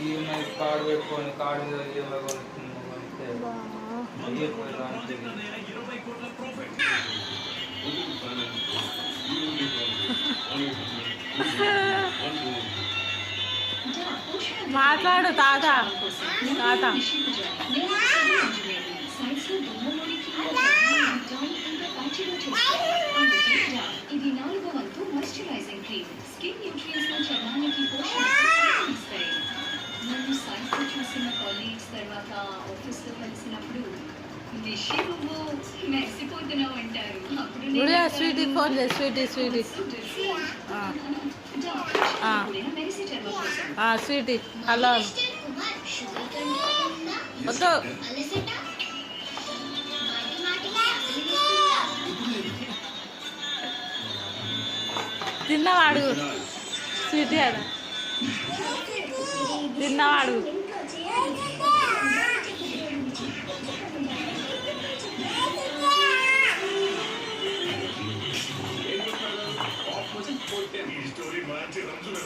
EMI card పెట్టుకొని card మీద EMI కొనుక్కుంటే మాట్లాడు తాత తాత ఇది 4వ వంతు మాయిశ్చరైజింగ్ క్రీమ్ స్కిన్ న్యూట్రియన్స్ ను చర్మానికి పోషణ ఇస్తాయి. నన్ను సైన్స్ లో చూసిన కాలీగ్స్ తర్వాత ఆఫీస్ లో కలిసినప్పుడు నిషి నువ్వు మెరిసిపోతున్నావు అంటారు. అప్పుడు స్వీటీ ఫోన్ చేసి స్వీటీ స్వీటీ స్వీటీ హలో వద్దు తిన్నవాడు స్వీటీ ఆడ తిన్నవాడు స్టోరీ మార్చి రంజులో